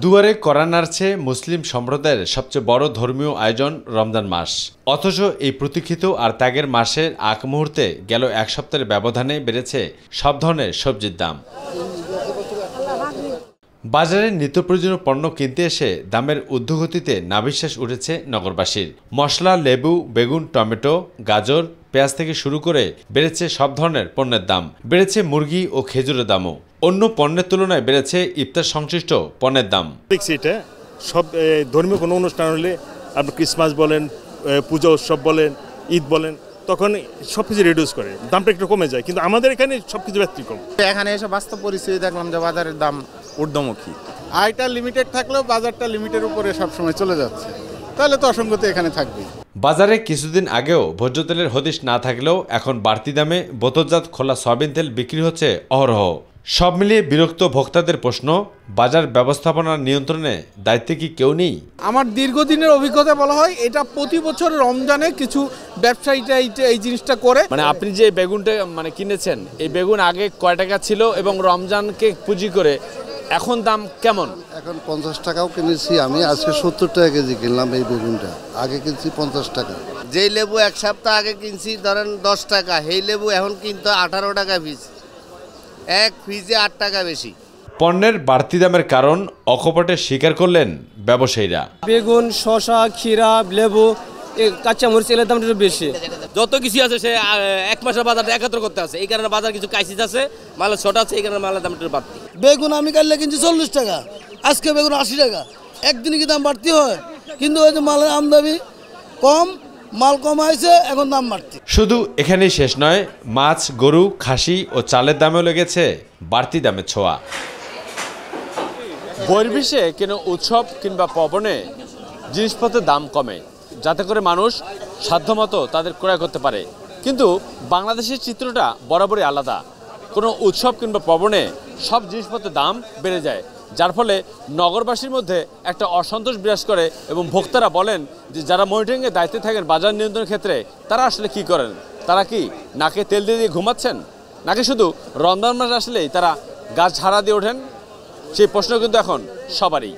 দুয়ারে কড়া নাড়ছে মুসলিম সম্প্রদায়ের সবচেয়ে বড় ধর্মীয় আয়োজন রমজান মাস। অথচ এই প্রতীক্ষিত আর ত্যাগের মাসের আগ মুহূর্তে গেল এক সপ্তাহের ব্যবধানে বেড়েছে সব ধরনের সবজির দাম। বাজারে নিত্য প্রয়োজনীয় পণ্য কিনতে এসে দামের ঊর্ধ্বগতিতে নাভিশ্বাস উঠেছে নগরবাসীর। মশলা, লেবু, বেগুন, টমেটো, গাজর, পেঁয়াজ থেকে শুরু করে বেড়েছে সব ধরনের পণ্যের দাম। বেড়েছে মুরগি ও খেজুরের দামও। অন্য পণ্যের তুলনায় বেড়েছে ইফতার সংশ্লিষ্ট পণ্যের দাম। এটা সব ধর্মীয় কোনো অনুষ্ঠান হলে আপনি ক্রিসমাস বলেন, পূজা উৎসব বলেন, ঈদ বলেন, তখন সব কিছু রিডিউস করে দামটা একটু কমে যায়, কিন্তু আমাদের এখানে সব কিছু ব্যতিক্রম। এখানে এসে বাস্তব পরিস্থিতি দেখলাম যে বাজারের দাম ঊর্ধ্বমুখী। আয়টা লিমিটেড থাকলেও বাজারটা লিমিটের উপরে সবসময় চলে যাচ্ছে, তাহলে তো অসঙ্গতি এখানে থাকবে। বাজারে কিছুদিন আগেও ভোজ্য তেলের হদিশ না থাকলেও এখন বাড়তি দামে বোতলজাত খোলা সয়াবিন তেল বিক্রি হচ্ছে অহরহ। সব মিলিয়ে বিরক্ত ভোক্তাদের প্রশ্ন, বাজার ব্যবস্থাপনার নিয়ন্ত্রণে দায়িত্বে কি কেউ নেই? আমার দীর্ঘদিনের অভিজ্ঞতা বলা হয় এটা প্রতি বছর রমজানে কিছু ব্যবসায়ীরা এই জিনিসটা করে। আপনি যে বেগুনটা কিনেছেন, এই বেগুন আগে কয় টাকা ছিল এবং রমজানকে পুঁজি করে এখন দাম কেমন? এখন 50 টাকাও কিনেছি আমি, আজকে 70 টাকা কেজি কিনলাম এই বেগুনটা। আগে কিনছি 50 টাকা। যেই লেবু এক সপ্তাহ আগে কিনছি ধরেন 10 টাকা, সেই লেবু এখন কিন্তু 18 টাকা পিস, এক পিসে 8 টাকা বেশি। পণ্যের বাড়তি দামের কারণ অকপটে স্বীকার করলেন ব্যবসায়ীরা। বেগুন, শসা, ক্ষীরা, লেবু, কাঁচামরিচ এর দামটা একটু বেশি। যত কিছু আছে সে এক মাসের বাজারটা একাত্তর করতে আছে, এই কারণে বাজার কিছু ক্রাইসিস আছে, মালের শর্ট আছে, এই কারণে মালের দাম একটু বাড়তি। বেগুন আমি কাটলে কিনছি 40 টাকা, আজকে বেগুন 80 টাকা। একদিনে কি দাম বাড়তি হয়? কিন্তু ওই যে মালের আমদানি কম, মাল কম হয়েছে, এখন দাম বাড়তি। শুধু এখানেই শেষ নয়, মাছ, গরু, খাসি ও চালের দামেও লেগেছে বাড়তি দামের ছোঁয়া। বহির্বিশ্বে কোনো উৎসব কিংবা পার্বণে জিনিসপত্রের দাম কমে, যাতে করে মানুষ সাধ্যমতো তাদের ক্রয় করতে পারে। কিন্তু বাংলাদেশের চিত্রটা বরাবরই আলাদা। কোনো উৎসব কিংবা পার্বণে সব জিনিসপত্রের দাম বেড়ে যায়, যার ফলে নগরবাসীর মধ্যে একটা অসন্তোষ বিরাজ করে এবং ভোক্তারা বলেন যে যারা মনিটরিংয়ের দায়িত্বে থাকেন বাজার নিয়ন্ত্রণের ক্ষেত্রে, তারা আসলে কি করেন? তারা কি নাকে তেল দিয়ে ঘুমাচ্ছেন, নাকি শুধু রমজান মাস আসলেই তারা গাছ ঝাড়া দিয়ে ওঠেন? সেই প্রশ্ন কিন্তু এখন সবারই।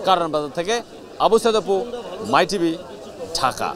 কারণ বাজার থেকে আবু সাইদ আপু, মাই টিভি, ঢাকা।